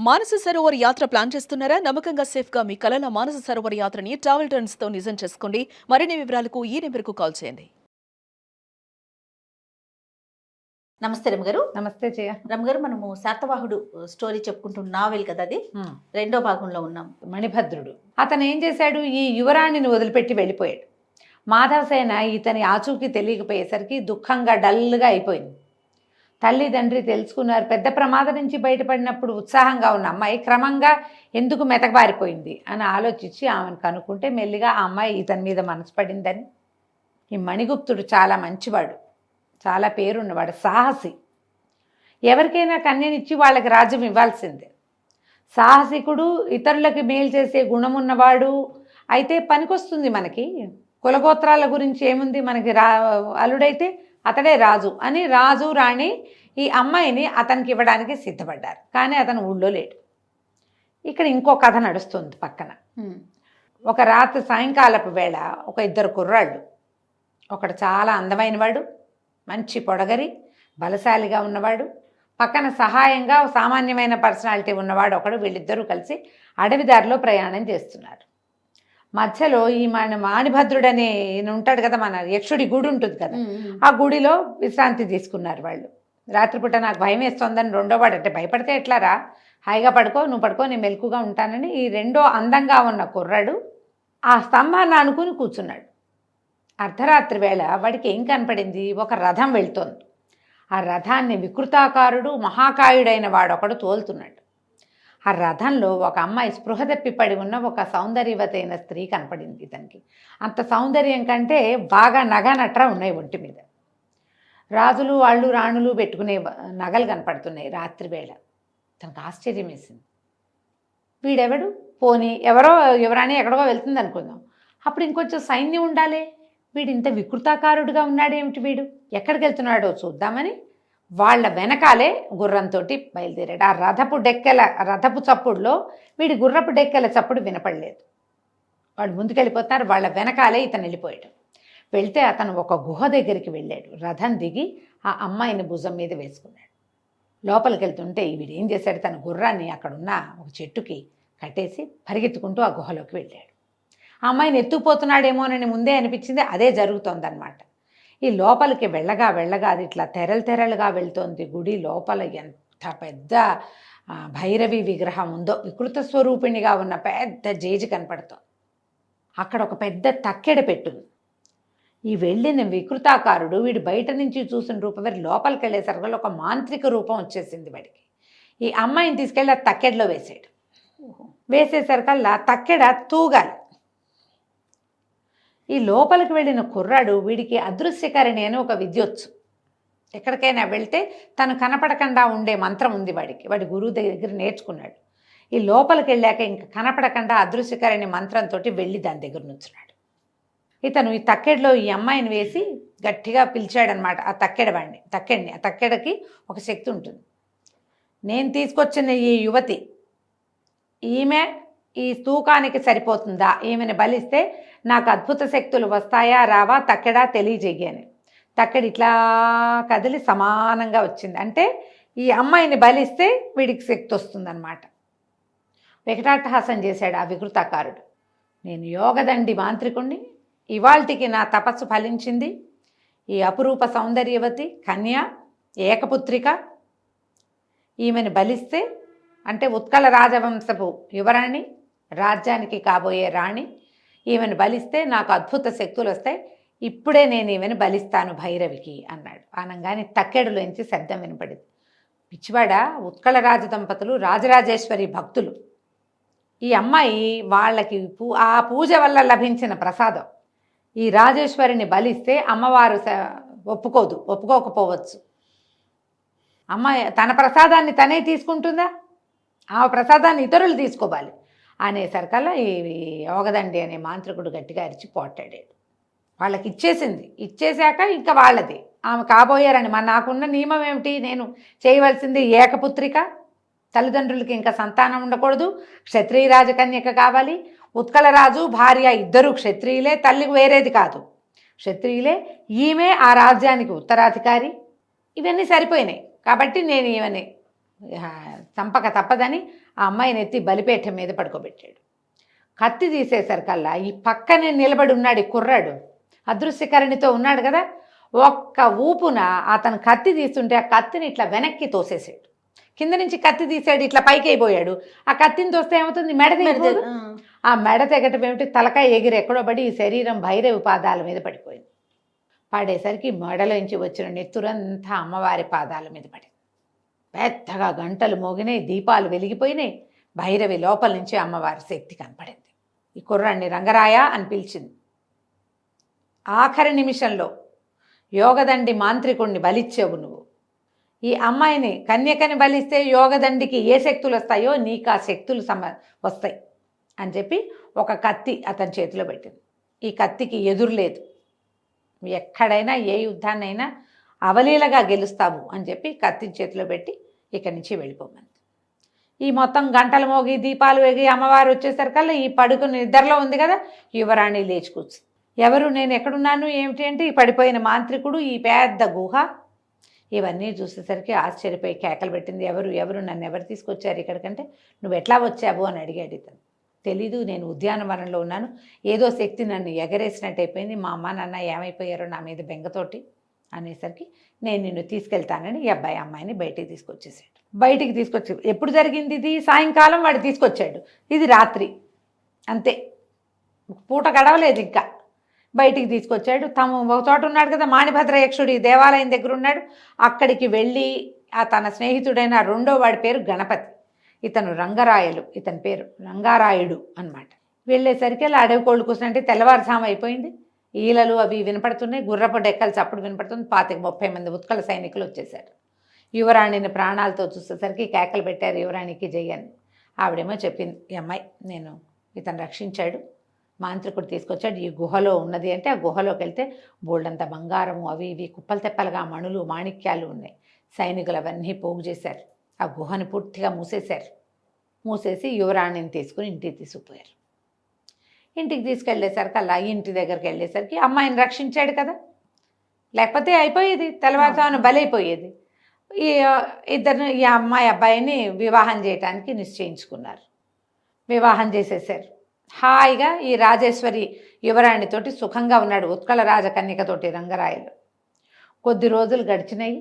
మానస సరోవర్ యాత్ర ప్లాన్ చేస్తున్నారా? నమ్మకంగా సేఫ్ గా మీ కలల మానస సరోవర్ యాత్రని ట్రావెల్ టర్న్స్ తో నిజం చేసుకోండి. మరిన్ని వివరాలకు ఈ నెంబర్కు కాల్ చేయండి. నమస్తే రమగారు. నమస్తే జయ. రమగారు, మనము శాతవాహుడు స్టోరీ చెప్పుకుంటున్న నావెల్ కదా అది. రెండో భాగంలో ఉన్నాం. మణిభద్రుడు అతను ఏం చేశాడు? ఈ యువరాణిని వదిలిపెట్టి వెళ్ళిపోయాడు. మాధవసేన ఇతని ఆచూకీ తెలియకపోయేసరికి దుఃఖంగా డల్గా అయిపోయింది. తల్లిదండ్రి తెలుసుకున్నారు. పెద్ద ప్రమాదం నుంచి బయటపడినప్పుడు ఉత్సాహంగా ఉన్న అమ్మాయి క్రమంగా ఎందుకు మెతకబారిపోయింది అని ఆలోచించి ఆమెను కనుక్కుంటే మెల్లిగా ఆ అమ్మాయి ఇతని మీద మనసు పడిందని. ఈ మణిగుప్తుడు చాలా మంచివాడు, చాలా పేరున్నవాడు, సాహసి. ఎవరికైనా కన్యనిచ్చి వాళ్ళకి రాజ్యం ఇవ్వాల్సిందే. సాహసికుడు, ఇతరులకి మేలు చేసే గుణమున్నవాడు అయితే పనికొస్తుంది మనకి. కులగోత్రాల గురించి ఏముంది మనకి? అల్లుడైతే అతడే రాజు అని రాజు రాణి ఈ అమ్మాయిని అతనికి ఇవ్వడానికి సిద్ధపడ్డారు. కానీ అతను ఊళ్ళో లేడు. ఇక్కడ ఇంకో కథ నడుస్తుంది పక్కన. ఒక రాత్రి సాయంకాలపు వేళ ఒక ఇద్దరు కుర్రాళ్ళు, ఒకడు చాలా అందమైన వాడు, మంచి పొడగరి, బలశాలిగా ఉన్నవాడు, పక్కన సహాయంగా సామాన్యమైన పర్సనాలిటీ ఉన్నవాడు ఒకడు. వీళ్ళిద్దరూ కలిసి అడవిదారిలో ప్రయాణం చేస్తున్నారు. మధ్యలో ఈ మాణిభద్రుడనే ఉంటాడు కదా, మన యక్షుడి గుడి ఉంటుంది కదా, ఆ గుడిలో విశ్రాంతి తీసుకున్నారు వాళ్ళు. రాత్రిపూట నాకు భయం వేస్తోందని రెండోవాడు, అంటే భయపడితే ఎట్లారా, హాయిగా పడుకో, నువ్వు పడుకో, నేను మెలకుగా ఉంటానని ఈ రెండో అందంగా ఉన్న కుర్రాడు ఆ స్తంభాన్ని అనుకుని కూర్చున్నాడు. అర్ధరాత్రి వేళ వాడికి ఏం కనపడింది? ఒక రథం వెళ్తోంది. ఆ రథాన్ని వికృతాకారుడు, మహాకాయుడైన వాడొకడు తోలుతున్నాడు. ఆ రథంలో ఒక అమ్మాయి స్పృహ తప్పిపడి ఉన్న ఒక సౌందర్యవతైన స్త్రీ కనపడింది ఇతనికి. అంత సౌందర్యం కంటే బాగా నగనట్ర ఉన్నాయి ఒంటి మీద. రాజులు వాళ్ళు రాణులు పెట్టుకునే నగలు కనపడుతున్నాయి. రాత్రి వేళ తనకు ఆశ్చర్యం వేసింది. వీడెవడు? పోనీ ఎవరాని ఎక్కడో వెళ్తుంది అనుకుందాం. అప్పుడు ఇంకొంచెం సైన్యం ఉండాలి. వీడు ఇంత వికృతాకారుడుగా ఉన్నాడేమిటి? వీడు ఎక్కడికి వెళ్తున్నాడో చూద్దామని వాళ్ళ వెనకాలే గుర్రంతో బయలుదేరాడు. ఆ రథపు చప్పుడులో వీడి గుర్రపు డెక్కెల చప్పుడు వినపడలేదు. వాళ్ళు ముందుకెళ్ళిపోతున్నారు, వాళ్ళ వెనకాలే ఇతను వెళ్ళిపోయాడు. వెళ్తే అతను ఒక గుహ దగ్గరికి వెళ్ళాడు. రథం దిగి ఆ అమ్మాయిని భుజం మీద వేసుకున్నాడు. లోపలికి వెళ్తుంటే వీడు ఏం చేశాడు? తన గుర్రాన్ని అక్కడున్న ఒక చెట్టుకి కట్టేసి పరిగెత్తుకుంటూ ఆ గుహలోకి వెళ్ళాడు. ఆ అమ్మాయిని ఎత్తుకుపోతున్నాడేమోనని ముందే అనిపించింది. అదే జరుగుతోందన్నమాట. ఈ లోపలికి వెళ్ళగా అది ఇట్లా తెరలుగా వెళ్తోంది. గుడి లోపల ఎంత పెద్ద భైరవి విగ్రహం ఉందో, వికృత స్వరూపిణిగా ఉన్న పెద్ద జేజి కనపడుతోంది. అక్కడ ఒక పెద్ద తక్కెడ పెట్టుంది. ఈ వెళ్ళిన వికృతాకారుడు వీడు బయట నుంచి చూసిన రూపం వేరు. లోపలికి వెళ్ళేసరికి ఒక మాంత్రిక రూపం వచ్చేసింది వాడికి. ఈ అమ్మాయిని తీసుకెళ్ళి ఆ తక్కెడలో వేసాడు. వేసేసరికల్లా తక్కెడ తూగాలి. ఈ లోపలికి వెళ్ళిన కుర్రాడు, వీడికి అదృశ్యకరణి అని ఒక విద్యొచ్చు. ఎక్కడికైనా వెళ్తే తను కనపడకుండా ఉండే మంత్రం ఉంది వాడికి. వాడి గురువు దగ్గర నేర్చుకున్నాడు. ఈ లోపలికి వెళ్ళాక ఇంక కనపడకుండా అదృశ్యకరణి మంత్రంతో వెళ్ళి దాని దగ్గర నుంచున్నాడు. ఇతను ఈ తక్కెడలో ఈ అమ్మాయిని వేసి గట్టిగా పిలిచాడనమాట. ఆ తక్కెడిని ఆ తక్కెడకి ఒక శక్తి ఉంటుంది. నేను తీసుకొచ్చిన ఈ యువతి, ఈమె ఈ తూకానికి సరిపోతుందా? ఈమెను బలిస్తే నాకు అద్భుత శక్తులు వస్తాయా రావా? తక్కెడా తెలియజేయని. తక్కెడ ఇట్లా కదిలి సమానంగా వచ్చింది. అంటే ఈ అమ్మాయిని బలిస్తే వీడికి శక్తి వస్తుందన్నమాట. వికటాట్టహాసం చేశాడు ఆ వికృతాకారుడు. నేను యోగదండి మాంత్రికుణ్ణి, ఇవాల్టికి నా తపస్సు ఫలించింది. ఈ అపురూప సౌందర్యవతి కన్య, ఏకపుత్రిక, ఈమెను బలిస్తే, అంటే ఉత్కళ రాజవంశపు యువరాణి, రాజ్యానికి కాబోయే రాణి, ఈమెను బలిస్తే నాకు అద్భుత శక్తులు వస్తాయి. ఇప్పుడే నేను ఈమెను బలిస్తాను భైరవికి అన్నాడు. అనగానే తక్కెడులోంచి శబ్దం వినపడింది. పిచ్చివాడ, ఉత్కళ రాజ దంపతులు రాజరాజేశ్వరి భక్తులు. ఈ అమ్మాయి వాళ్ళకి ఆ పూజ వల్ల లభించిన ప్రసాదం. ఈ రాజేశ్వరిని బలిస్తే అమ్మవారు ఒప్పుకోకపోవచ్చు. అమ్మాయి తన ప్రసాదాన్ని తనే తీసుకుంటుందా? ఆ ప్రసాదాన్ని ఇతరులు తీసుకోవాలి అనేసరికల్లా ఈ యోగదండి అనే మాంత్రికుడు గట్టిగా అరిచి పోట్లాడాడు. వాళ్ళకి ఇచ్చేసింది. ఇచ్చేశాక ఇంకా వాళ్ళది, ఆమె కాబోయారని. నాకున్న నియమం ఏమిటి? నేను చేయవలసింది ఏకపుత్రిక, తల్లిదండ్రులకి ఇంకా సంతానం ఉండకూడదు, క్షత్రియ రాజకన్యక కావాలి. ఉత్కళరాజు భార్య ఇద్దరు క్షత్రియులే, తల్లికి వేరేది కాదు, క్షత్రియులే. ఈమె ఆ రాజ్యానికి ఉత్తరాధికారి. ఇవన్నీ సరిపోయినాయి. కాబట్టి నేను ఈమెని చంపక తప్పదని ఆ అమ్మాయిని ఎత్తి బలిపేట మీద పడుకోబెట్టాడు. కత్తి తీసేసరికల్లా ఈ పక్కనే నిలబడి ఉన్నాడు ఈ కుర్రాడు, అదృశ్యకరణితో ఉన్నాడు కదా, ఒక్క ఊపున అతను కత్తి తీస్తుంటే ఆ కత్తిని ఇట్లా వెనక్కి తోసేసాడు. కింద నుంచి కత్తి తీసాడు, ఇట్లా పైకి అయిపోయాడు. ఆ కత్తిని తోస్తే ఏమవుతుంది, మెడ తెగిపోదు. ఆ మెడ తెగటం ఏమిటి, తలకాయ ఎగిరి ఎక్కడో పడి ఈ శరీరం భైరవి పాదాల మీద పడిపోయింది. పడేసరికి మెడలోంచి వచ్చిన నెత్తురంతా అమ్మవారి పాదాల మీద పడింది. పెద్దగా గంటలు మోగినాయి, దీపాలు వెలిగిపోయినాయి. భైరవి లోపల నుంచి అమ్మవారి శక్తి కనపడింది. ఈ కుర్రాన్ని రంగరాయ అని పిలిచింది. ఆఖరి నిమిషంలో యోగదండి మాంత్రికుణ్ణి బలిచ్చావు నువ్వు. ఈ అమ్మాయిని కన్యకని బలిస్తే యోగదండికి ఏ శక్తులు వస్తాయో నీకు ఆ శక్తులు వస్తాయి అని చెప్పి ఒక కత్తి అతని చేతిలో పెట్టింది. ఈ కత్తికి ఎదురు లేదు, ఎక్కడైనా ఏ యుద్ధాన్నైనా అవలీలగా గెలుస్తావు అని చెప్పి కత్తిని చేతిలో పెట్టి ఇక్కడి నుంచి వెళ్ళిపోమంది. ఈ మొత్తం గంటలు మోగి దీపాలు వేగి అమ్మవారు వచ్చేసరికల్లా ఈ పడుకుని నిద్రలో ఉంది కదా, యువరాణి లేచి కూర్చుంది. ఎవరు, నేను ఎక్కడున్నాను ఏమిటి అంటే ఈ పడిపోయిన మాంత్రికుడు, ఈ పెద్ద గుహ, ఇవన్నీ చూసేసరికి ఆశ్చర్యపోయి కేకలు పెట్టింది. ఎవరు నన్ను ఎవరు తీసుకొచ్చారు ఇక్కడికంటే, నువ్వు ఎట్లా వచ్చావు అని అడిగాడు ఇతను. తెలీదు, నేను ఉద్యానవనంలో ఉన్నాను, ఏదో శక్తి నన్ను ఎగరేసినట్టు అయిపోయింది, మా అమ్మ నాన్న ఏమైపోయారో నా మీద బెంగతోటి అనేసరికి నేను నిన్ను తీసుకెళ్తానని ఈ అబ్బాయి అమ్మాయిని బయటికి తీసుకొచ్చేసాడు. బయటికి తీసుకొచ్చి ఎప్పుడు జరిగింది ఇది, సాయంకాలం వాడు తీసుకొచ్చాడు, ఇది రాత్రి, అంతే పూట గడవలేదు ఇంకా. బయటికి తీసుకొచ్చాడు. తను ఒక చోట ఉన్నాడు కదా, మాణిభద్ర యక్షుడి దేవాలయం దగ్గర ఉన్నాడు. అక్కడికి వెళ్ళి ఆ తన స్నేహితుడైన రెండో వాడి పేరు గణపతి, ఇతను రంగరాయలు, ఇతని పేరు రంగారాయుడు అన్నమాట. వెళ్ళేసరికి అలా అడవి కోళ్ళు కూర్చుంటే తెల్లవారుసాము అయిపోయింది. ఈలలు అవి వినపడుతున్నాయి, గుర్రపు డెక్కలు చప్పుడు వినపడుతుంది. 25-30 మంది ఉత్కళ సైనికులు వచ్చేసారు. యువరాణిని ప్రాణాలతో చూసేసరికి కేకలు పెట్టారు, యువరాణికి జయ్యని. ఆవిడేమో చెప్పింది, ఈ అమ్మాయి నేను ఇతను రక్షించాడు, మాంత్రికుడు తీసుకొచ్చాడు, ఈ గుహలో ఉన్నది అంటే ఆ గుహలోకి వెళ్తే బోల్డంత బంగారము అవి ఇవి కుప్పలు తెప్పలుగా మణులు మాణిక్యాలు ఉన్నాయి. సైనికులు అవన్నీ పోగు చేశారు, ఆ గుహని పూర్తిగా మూసేసి యువరాణిని తీసుకుని ఇంటికి తీసుకుపోయారు. ఇంటికి తీసుకెళ్ళేసరికి అలా ఇంటి దగ్గరికి వెళ్ళేసరికి అమ్మాయిని రక్షించాడు కదా, లేకపోతే అయిపోయేది, తెల్లవారుజామున బలైపోయేది. ఈ అమ్మాయి అబ్బాయిని వివాహం చేయడానికి నిశ్చయించుకున్నారు. వివాహం చేసేసారు. హాయిగా ఈ రాజేశ్వరి యువరాణితోటి సుఖంగా ఉన్నాడు, ఉత్కళ రాజకన్యకతోటి రంగరాయలు. కొద్ది రోజులు గడిచినాయి,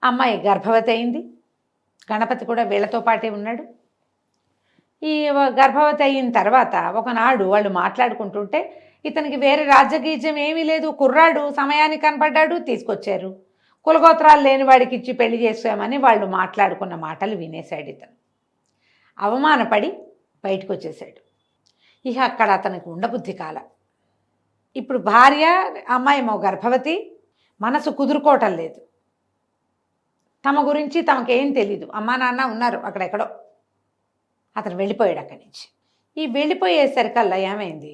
అమ్మాయి గర్భవతి అయింది. గణపతి కూడా వీళ్ళతో పాటే ఉన్నాడు. ఈ గర్భవతి అయిన తర్వాత ఒకనాడు వాళ్ళు మాట్లాడుకుంటుంటే ఇతనికి వేరే రాజ్యగీజ్యం ఏమీ లేదు, కుర్రాడు సమయానికి కనపడ్డాడు, తీసుకొచ్చారు. కులగోత్రాలు లేని వాడికి ఇచ్చి పెళ్లి చేసామని వాళ్ళు మాట్లాడుకున్న మాటలు వినేశాడు. ఇతను అవమానపడి బయటకు వచ్చేసాడు. ఇక అక్కడ అతనికి ఉండబుద్ధి కాల. ఇప్పుడు భార్య అమ్మాయేమో గర్భవతి, మనసు కుదురుకోవటం లేదు, తమ గురించి తమకేం తెలీదు, అమ్మా నాన్న ఉన్నారు అక్కడెక్కడో. అతను వెళ్ళిపోయాడు అక్కడి నుంచి. ఈ వెళ్ళిపోయేసరికల్లా ఏమైంది,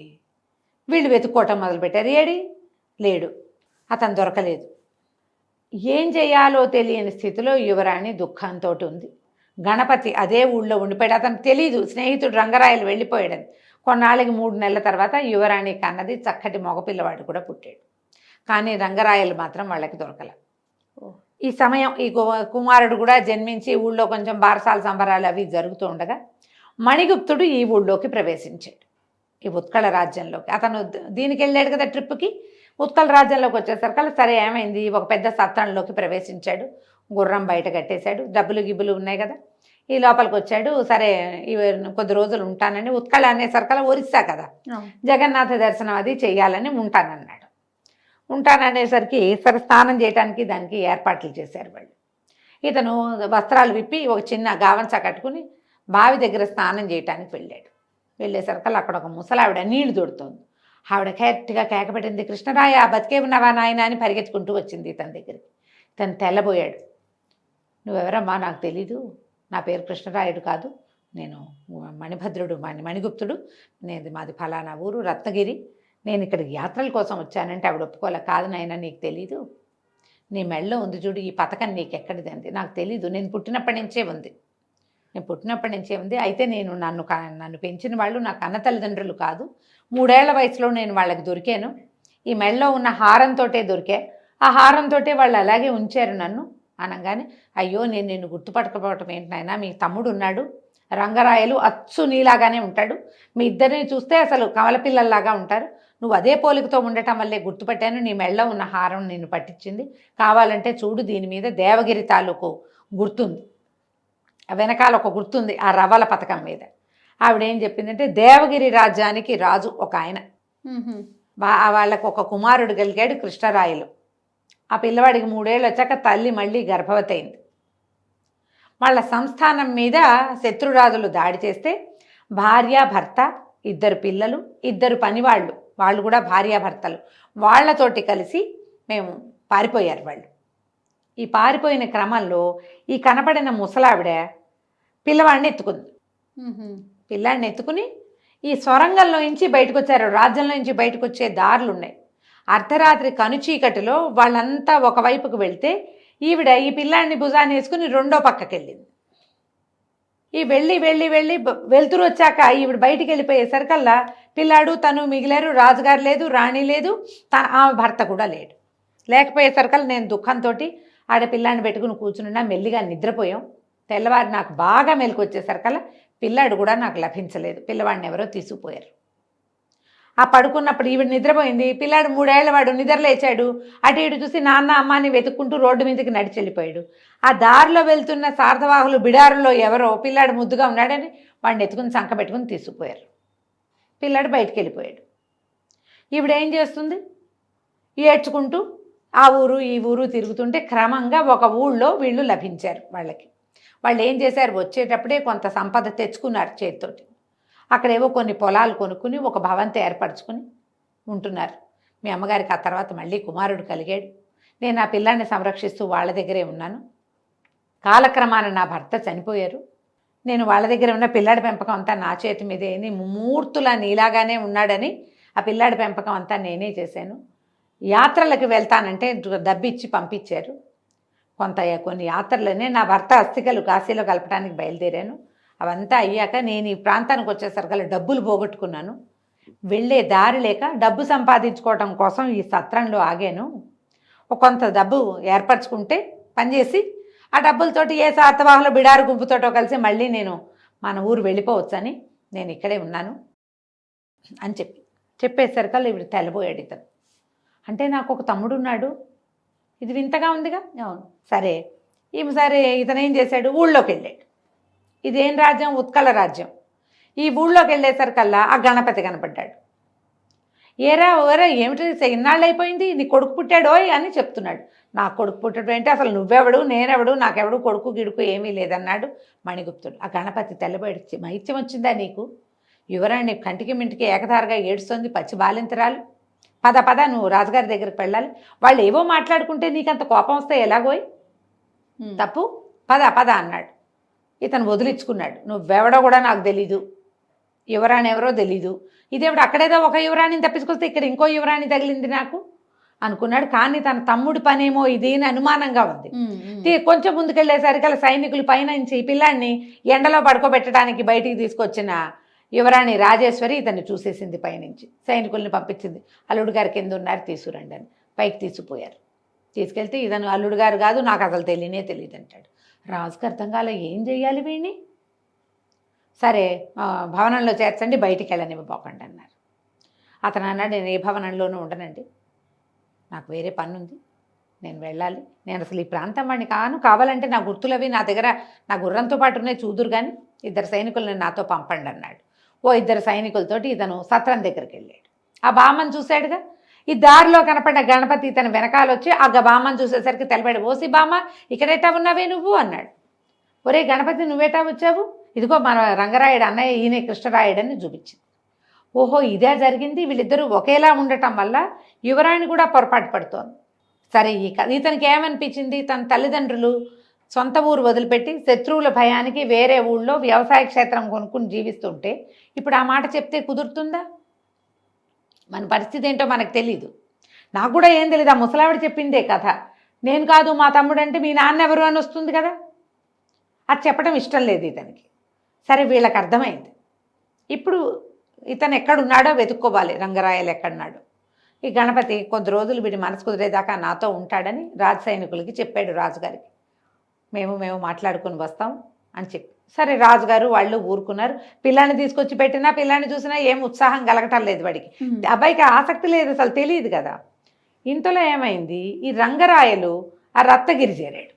వీళ్ళు వెతుక్కోవటం మొదలుపెట్టారు. ఏడి లేడు, అతను దొరకలేదు. ఏం చేయాలో తెలియని స్థితిలో యువరాణి దుఃఖంతో ఉంది. గణపతి అదే ఊళ్ళో ఉండిపోయాడు, అతను తెలీదు స్నేహితుడు రంగరాయలు వెళ్ళిపోయాడని. కొన్నాళ్ళకి 3 నెలల తర్వాత యువరాణి కన్నది చక్కటి మగపిల్లవాడు కూడా పుట్టాడు. కానీ రంగరాయలు మాత్రం వాళ్ళకి దొరకల. ఈ సమయం ఈ కుమారుడు కూడా జన్మించి ఊళ్ళో కొంచెం బారసాల సంబరాలు అవి జరుగుతూ ఉండగా మణిగుప్తుడు ఈ ఊళ్ళోకి ప్రవేశించాడు, ఈ ఉత్కళ రాజ్యంలోకి. అతను దీనికి వెళ్ళాడు కదా ట్రిప్కి, ఉత్కళ రాజ్యంలోకి వచ్చేసరికి సరే ఏమైంది, ఒక పెద్ద సత్రంలోకి ప్రవేశించాడు. గుర్రం బయట కట్టేశాడు, డబ్బులు గిబ్బులు ఉన్నాయి కదా, ఈ లోపలికి వచ్చాడు. సరే కొద్ది రోజులు ఉంటానని, ఉత్కళ అనేసరికల్లా ఒరిస్సా కదా, జగన్నాథ దర్శనం అది చెయ్యాలని ఉంటాననేసరికి సరే స్నానం చేయడానికి దానికి ఏర్పాట్లు చేశారు వాళ్ళు. ఇతను వస్త్రాలు విప్పి ఒక చిన్న గావంచా కట్టుకుని బావి దగ్గర స్నానం చేయడానికి వెళ్ళాడు. వెళ్ళేసరికల్లా అక్కడ ఒక ముసలావిడ నీళ్లు దొడుతోంది. ఆవిడ గట్టిగా కేకపెట్టింది, కృష్ణరాయ బతికే ఉన్నావా నాయన అని పరిగెత్తుకుంటూ వచ్చింది ఇతని దగ్గరికి. ఇతను తెల్లబోయాడు. నువ్వెవరమ్మా, నాకు తెలీదు, నా పేరు కృష్ణరాయుడు కాదు, నేను మణిభద్రుడు మణిగుప్తుడు, మాది ఫలానా ఊరు రత్నగిరి, నేను ఇక్కడికి యాత్రల కోసం వచ్చానంటే ఆవిడ ఒప్పుకోలే. కాదు నాయన, నీకు తెలీదు, నీ మెళ్ళలో ఉంది చూడు ఈ పథకం, నీకు ఎక్కడిది అంది. నాకు తెలీదు, నేను పుట్టినప్పటి నుంచే ఉంది. అయితే నేను నన్ను పెంచిన వాళ్ళు నా కన్న తల్లిదండ్రులు కాదు, 3 ఏళ్ల వయసులో నేను వాళ్ళకి దొరికాను. ఈ మెళ్ళలో ఉన్న హారంతోటే దొరికా, ఆ హారంతోటే వాళ్ళు అలాగే ఉంచారు నన్ను. అనగానే, అయ్యో నేను నిన్ను గుర్తుపట్టకపోవటం ఏంటి నాయనా, మీ తమ్ముడు ఉన్నాడు రంగరాయలు, అచ్చు నీలాగానే ఉంటాడు, మీ ఇద్దరిని చూస్తే అసలు కమలపిల్లల్లాగా ఉంటారు, నువ్వు అదే పోలికతో ఉండటం వల్లే గుర్తుపట్టాను, నీ మెళ్ళ ఉన్న హారం నిన్ను పట్టించింది, కావాలంటే చూడు దీని మీద దేవగిరి తాలూకు గుర్తుంది, వెనకాల ఒక గుర్తుంది ఆ రవ్వల పథకం మీద. ఆవిడేం చెప్పిందంటే దేవగిరి రాజ్యానికి రాజు ఒక ఆయన, వాళ్ళకు ఒక కుమారుడు కలిగాడు కృష్ణరాయలు. ఆ పిల్లవాడికి 3 ఏళ్ళు వచ్చాక తల్లి మళ్ళీ గర్భవతి అయింది. వాళ్ళ సంస్థానం మీద శత్రురాజులు దాడి చేస్తే భార్య భర్త, 2 పిల్లలు, 2 పనివాళ్ళు, వాళ్ళు కూడా భార్యాభర్తలు, వాళ్ళతోటి కలిసి మేము పారిపోయారు వాళ్ళు. ఈ పారిపోయిన క్రమంలో ఈ కనపడిన ముసలావిడ పిల్లవాడిని ఎత్తుకుంది. పిల్లాడిని ఎత్తుకుని ఈ సొరంగంలో నుంచి బయటకు వచ్చారు. రాజ్యంలో నుంచి బయటకు వచ్చే దారులు ఉన్నాయి. అర్ధరాత్రి కనుచీకటిలో వాళ్ళంతా ఒకవైపుకు వెళ్తే ఈవిడ ఈ పిల్లాడిని భుజాన్ని వేసుకుని రెండో పక్కకి వెళ్ళింది. ఈ వెళ్ళి వెళ్ళి వెళ్ళి వెళ్తురు వచ్చాక ఈవిడ బయటికి వెళ్ళిపోయేసరికల్లా పిల్లాడు తను మిగిలారు. రాజుగారు లేదు, రాణి లేదు, ఆమె భర్త కూడా లేడు. లేకపోయేసరికల్లా నేను దుఃఖంతో ఆడ పిల్లాడిని పెట్టుకుని కూర్చున్నా. మెల్లిగా నిద్రపోయాం. తెల్లవారు నాకు బాగా మెలకు వచ్చేసరికల్లా పిల్లాడు కూడా నాకు లభించలేదు. పిల్లవాడిని ఎవరో తీసుకుపోయారు. ఆ పడుకున్నప్పుడు ఈవిడ నిద్రపోయింది. పిల్లాడు 3 ఏళ్ల వాడు నిద్రలేచాడు. అటు ఇటు చూసి నాన్న అమ్మాని వెతుక్కుంటూ రోడ్డు మీదకి నడిచి వెళ్ళిపోయాడు. ఆ దారిలో వెళ్తున్న సార్థవాహులు బిడారులో ఎవరో పిల్లాడు ముద్దుగా ఉన్నాడని వాడిని ఎత్తుకుని సంక పెట్టుకుని తీసుకుపోయారు. పిల్లాడు బయటికి వెళ్ళిపోయాడు. ఈవిడ ఏం చేస్తుంది, ఏడ్చుకుంటూ ఆ ఊరు ఈ ఊరు తిరుగుతుంటే క్రమంగా ఒక ఊళ్ళో వీళ్ళు లభించారు వాళ్ళకి. వాళ్ళు ఏం చేశారు, వచ్చేటప్పుడే కొంత సంపద తెచ్చుకున్నారు చేతితోటి. అక్కడేవో కొన్ని పొలాలు కొనుక్కుని ఒక భవంతి ఏర్పరచుకుని ఉంటున్నారు. మీ అమ్మగారికి ఆ తర్వాత మళ్ళీ కుమారుడు కలిగాడు. నేను ఆ పిల్లాన్ని సంరక్షిస్తూ వాళ్ళ దగ్గరే ఉన్నాను. కాలక్రమాన నా భర్త చనిపోయారు. నేను వాళ్ళ దగ్గర ఉన్న పిల్లాడి పెంపకం అంతా నా చేతి మీదే. మూర్తులా నీలాగానే ఉన్నాడని ఆ పిల్లాడి పెంపకం అంతా నేనే చేశాను. యాత్రలకు వెళ్తానంటే డబ్బిచ్చి పంపించారు. కొన్ని యాత్రలనే నా భర్త అస్థికలు కాశీలో కలపడానికి బయలుదేరాను. అవంతా అయ్యాక నేను ఈ ప్రాంతానికి వచ్చేసరికల్లా డబ్బులు పోగొట్టుకున్నాను. వెళ్ళే దారి లేక డబ్బు సంపాదించుకోవటం కోసం ఈ సత్రంలో ఆగాను. కొంత డబ్బు ఏర్పరచుకుంటే పనిచేసి ఆ డబ్బులతోటి ఏ సార్థవాహంలో బిడారు గుంపుతోటో కలిసి మళ్ళీ నేను మన ఊరు వెళ్ళిపోవచ్చని నేను ఇక్కడే ఉన్నాను అని చెప్పేసరికల్లా ఇవి తెల్లబోయాడు ఇతను. అంటే నాకు ఒక తమ్ముడు ఉన్నాడు, ఇది వింతగా ఉందిగా. అవును. సరే ఇతను ఏం చేశాడు, ఊళ్ళోకి వెళ్ళాడు. ఇదేం రాజ్యం, ఉత్కళ రాజ్యం. ఈ ఊళ్ళోకి వెళ్ళేసరికల్లా ఆ గణపతి కనపడ్డాడు. ఏరా ఏమిటి ఇన్నాళ్ళు అయిపోయింది, నీ కొడుకు పుట్టాడోయ్ అని చెప్తున్నాడు. నా కొడుకు పుట్టాడు అంటే అసలు నువ్వెవడు నేనెవడు, నాకెవడు కొడుకు గిడుకు ఏమీ లేదన్నాడు మణిగుప్తుడు. ఆ గణపతి తెల్లబడి, మైత్యం వచ్చిందా నీకు, యువరాణి కంటికి మింటికి ఏకధారగా ఏడుస్తుంది, పచ్చి బాలింతరాలు, పద పద నువ్వు రాజుగారి దగ్గరికి వెళ్ళాలి. వాళ్ళు ఏవో మాట్లాడుకుంటే నీకంత కోపం వస్తే ఎలాగోయ్, తప్పు, పద పద అన్నాడు. ఇతను వదిలించుకున్నాడు. నువ్వెవడో కూడా నాకు తెలీదు, యువరాణి ఎవరో తెలీదు, ఇదేవిడ అక్కడేదో ఒక యువరాణిని తప్పించుకొస్తే ఇక్కడ ఇంకో యువరాణి తగిలింది నాకు అనుకున్నాడు. కానీ తన తమ్ముడి పనేమో ఇది అని అనుమానంగా ఉంది. కొంచెం ముందుకెళ్ళేసరికి అలా సైనికులు పైనుంచి పిల్లాడిని ఎండలో పడుకోబెట్టడానికి బయటికి తీసుకొచ్చిన యువరాణి రాజేశ్వరి ఇతన్ని చూసేసింది. పైనుంచి సైనికుల్ని పంపించింది, అల్లుడు గారు కింద ఉన్నారు తీసుకురండి అని. పైకి తీసుకుపోయారు. తీసుకెళ్తే ఇతను అల్లుడు గారు కాదు, నాకు అసలు తెలియదు అంటాడు. రాజుకు అర్థం కాలే, ఏం చెయ్యాలి వీడిని. సరే భవనంలో చేర్చండి, బయటికి వెళ్ళనివ్వబోకండి అన్నారు. అతను అన్నాడు, నేను ఏ భవనంలోనూ ఉండనండి, నాకు వేరే పని ఉంది, నేను వెళ్ళాలి, నేను అసలు ఈ ప్రాంతం వాడిని కావాలంటే నా గుర్తులవి నా దగ్గర నా గుర్రంతో పాటు ఉన్నాయి, చూదురు కానీ 2 సైనికులను నాతో పంపండి అన్నాడు. 2 సైనికులతోటి ఇతను సత్రం దగ్గరికి వెళ్ళాడు. ఆ బామ్మను చూశాడుగా. ఈ దారిలో కనపడిన గణపతి ఇతను వెనకాల వచ్చి ఆ బామ్మను చూసేసరికి తెలబడి, ఓసి బామ్మ ఇక్కడెట్టా ఉన్నావే నువ్వు అన్నాడు. ఒరే గణపతి నువ్వేటా వచ్చావు, ఇదిగో మన రంగరాయుడు అన్నయ్య ఈయన కృష్ణరాయుడని చూపించింది. ఓహో ఇదే జరిగింది, వీళ్ళిద్దరూ ఒకేలా ఉండటం వల్ల యువరాణి కూడా పొరపాటు పడుతోంది. సరే ఇతనికి ఏమనిపించింది, తన తల్లిదండ్రులు సొంత ఊరు వదిలిపెట్టి శత్రువుల భయానికి వేరే ఊళ్ళో వ్యవసాయ క్షేత్రం కొనుక్కుని జీవిస్తుంటే ఇప్పుడు ఆ మాట చెప్తే కుదురుతుందా, మన పరిస్థితి ఏంటో మనకు తెలీదు. నాకు కూడా ఏం తెలీదు, ఆ ముసలావిడ చెప్పిందే కథ, నేను కాదు మా తమ్ముడు అంటే మీ నాన్న ఎవరు అని వస్తుంది కదా. అది చెప్పడం ఇష్టం లేదు ఇతనికి. సరే వీళ్ళకి అర్థమైంది. ఇప్పుడు ఇతను ఎక్కడున్నాడో వెతుక్కోవాలి, రంగరాయలు ఎక్కడున్నాడో. ఈ గణపతి కొద్ది రోజులు వీడి మనసు కుదిరేదాకా నాతో ఉంటాడని రాజ సైనికులకి చెప్పాడు రాజుగారికి. మేము మాట్లాడుకుని వస్తాం అని చెప్పి సరే రాజుగారు వాళ్ళు ఊరుకున్నారు. పిల్లాన్ని తీసుకొచ్చి పెట్టినా పిల్లాన్ని చూసినా ఏం ఉత్సాహం కలగటం లేదు వాడికి. అబ్బాయికి ఆసక్తి లేదు, అసలు తెలియదు కదా. ఇంతలో ఏమైంది, ఈ రంగరాయలు ఆ రత్నగిరి చేరాడు.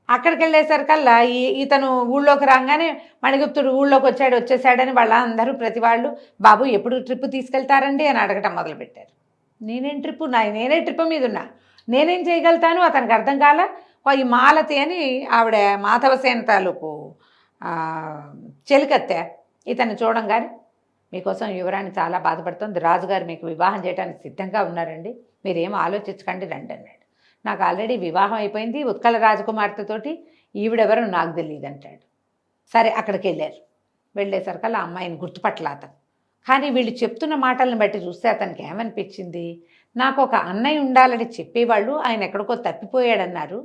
అక్కడికి వెళ్ళేసరికల్లా ఇతను ఊళ్ళోకి రాగానే మణిగుప్తుడు ఊళ్ళోకి వచ్చేసాడని వాళ్ళందరూ ప్రతి వాళ్ళు బాబు ఎప్పుడు ట్రిప్ తీసుకెళ్తారండి అని అడగటం మొదలుపెట్టారు. నేనేం ట్రిప్పు, నేనే ట్రిప్ మీద ఉన్నా, నేనేం చేయగలుగుతాను. అతనికి అర్థం కాల. ఈ మాలతి అని ఆవిడ మాధవసేన తాలూకు చెలికత్తె ఇతన్ని చూడంగానే మీకోసం యువరాణి చాలా బాధపడుతుంది, రాజుగారు మీకు వివాహం చేయడానికి సిద్ధంగా ఉన్నారండి, మీరేం ఆలోచించకండి రండి అన్నాడు. నాకు ఆల్రెడీ వివాహం అయిపోయింది ఉత్కళ రాజకుమార్తెతోటి, ఈవిడెవరో నాకు తెలియదు అంటాడు. సరే అక్కడికి వెళ్ళారు. వెళ్ళేసరికల్లా ఆ అమ్మాయిని గుర్తుపట్టలే అతను. కానీ వీళ్ళు చెప్తున్న మాటలను బట్టి చూస్తే అతనికి ఏమనిపించింది, నాకు ఒక అన్నయ్య ఉండాలని చెప్పేవాళ్ళు ఆయన ఎక్కడికో తప్పిపోయాడన్నారు,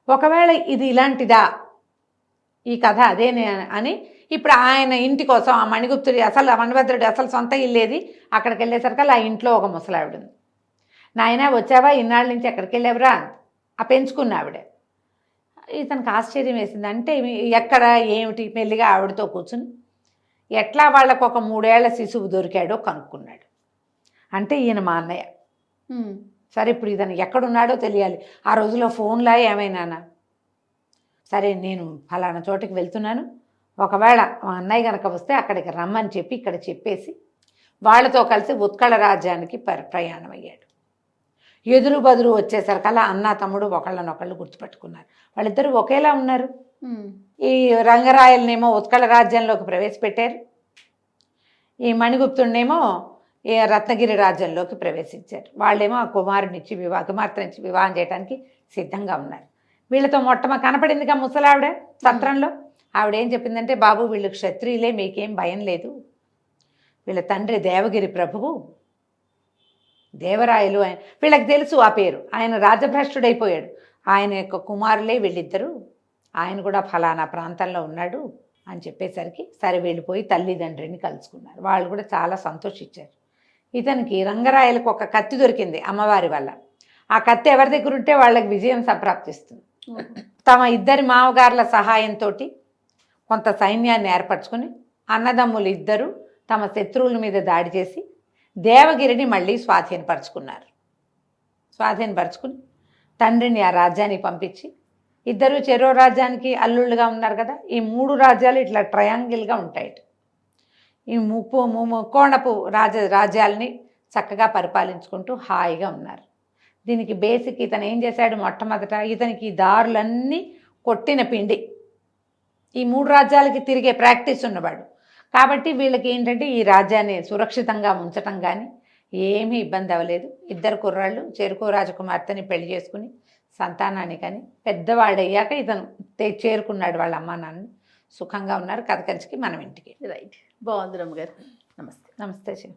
ఒకవేళ ఇది ఇలాంటిదా ఈ కథ అదేనే అని ఇప్పుడు ఆయన ఇంటి కోసం ఆ మణిగుప్తుడి అసలు మణిభద్రుడి అసలు సొంత ఇల్లేది, అక్కడికి వెళ్ళేసరికల్లా ఆ ఇంట్లో ఒక ముసలావిడ ఉంది. నాయనా వచ్చావా, ఇన్నాళ్ళ నుంచి ఎక్కడికి వెళ్ళావురా, ఆ పెంచుకున్న ఆవిడ. ఇతనికి ఆశ్చర్యం వేసింది. అంటే ఎక్కడ ఏమిటి, మెల్లిగా ఆవిడతో కూర్చుని ఎట్లా వాళ్ళకు ఒక 3 ఏళ్ల శిశువు దొరికాడో కనుక్కున్నాడు. అంటే ఈయన మా అన్నయ్య. సరే ఇప్పుడు ఇతను ఎక్కడున్నాడో తెలియాలి. ఆ రోజులో ఫోన్లా ఏమైనానా, సరే నేను ఫలానా చోటికి వెళ్తున్నాను, ఒకవేళ మా అన్నయ్య కనుక వస్తే అక్కడికి రమ్మని చెప్పి ఇక్కడ చెప్పేసి వాళ్ళతో కలిసి ఉత్కళ రాజ్యానికి ప్రయాణం అయ్యాడు. ఎదురు బదురు వచ్చేసరికల్లా అన్న తమ్ముడు ఒకళ్ళనొకళ్ళు గుర్తుపెట్టుకున్నారు. వాళ్ళిద్దరూ ఒకేలా ఉన్నారు. ఈ రంగరాయలనేమో ఉత్కళ రాజ్యంలోకి ప్రవేశపెట్టారు, ఈ మణిగుప్తుడినేమో ఈ రత్నగిరి రాజ్యంలోకి ప్రవేశించారు. వాళ్ళేమో ఆ కుమార్తెనిచ్చి వివాహం చేయడానికి సిద్ధంగా ఉన్నారు. వీళ్ళతో కనపడిందిగా ముసలావిడ సత్రంలో. ఆవిడేం చెప్పిందంటే, బాబు వీళ్ళు క్షత్రియులే, మీకేం భయం లేదు, వీళ్ళ తండ్రి దేవగిరి ప్రభువు దేవరాయలు, వీళ్ళకి తెలుసు ఆ పేరు, ఆయన రాజభ్రష్టుడైపోయాడు, ఆయన యొక్క కుమారులే వీళ్ళిద్దరూ, ఆయన కూడా ఫలానా ప్రాంతంలో ఉన్నాడు అని చెప్పేసరికి సరే వెళ్ళిపోయి తల్లిదండ్రిని కలుసుకున్నారు. వాళ్ళు కూడా చాలా సంతోషించారు. ఇతనికి రంగరాయలకు ఒక కత్తి దొరికింది అమ్మవారి వల్ల. ఆ కత్తి ఎవరి దగ్గర ఉంటే వాళ్ళకి విజయం సంప్రాప్తిస్తుంది. తమ ఇద్దరి మామగారుల సహాయంతో కొంత సైన్యాన్ని ఏర్పరచుకుని అన్నదమ్ములు ఇద్దరు తమ శత్రువుల మీద దాడి చేసి దేవగిరిని మళ్ళీ స్వాధీనపరుచుకుని తండ్రిని ఆ రాజ్యానికి పంపించి, ఇద్దరు చెరో రాజ్యానికి అల్లుళ్ళుగా ఉన్నారు కదా, ఈ 3 రాజ్యాలు ఇట్లా ట్రయాంగిల్గా ఉంటాయి. ఈ ముక్కోణపు రాజ్యాలని చక్కగా పరిపాలించుకుంటూ హాయిగా ఉన్నారు. దీనికి బేసిక్ ఇతను ఏం చేశాడు, మొట్టమొదట ఇతనికి ఈ దారులన్నీ కొట్టిన పిండి, ఈ 3 రాజ్యాలకి తిరిగే ప్రాక్టీస్ ఉన్నవాడు కాబట్టి వీళ్ళకి ఏంటంటే ఈ రాజ్యాన్ని సురక్షితంగా ఉంచటం కానీ ఏమీ ఇబ్బంది అవ్వలేదు. ఇద్దరు కుర్రాళ్ళు చెరుకు రాజకుమార్తెని పెళ్లి చేసుకుని సంతానాన్ని కానీ పెద్దవాడయ్యాక ఇతను చేరుకున్నాడు వాళ్ళ అమ్మా నాన్నని, సుఖంగా ఉన్నారు. కథ కంచికి మనం ఇంటికి. రైట్, బాగుంది రమ్మగారు. నమస్తే. నమస్తే.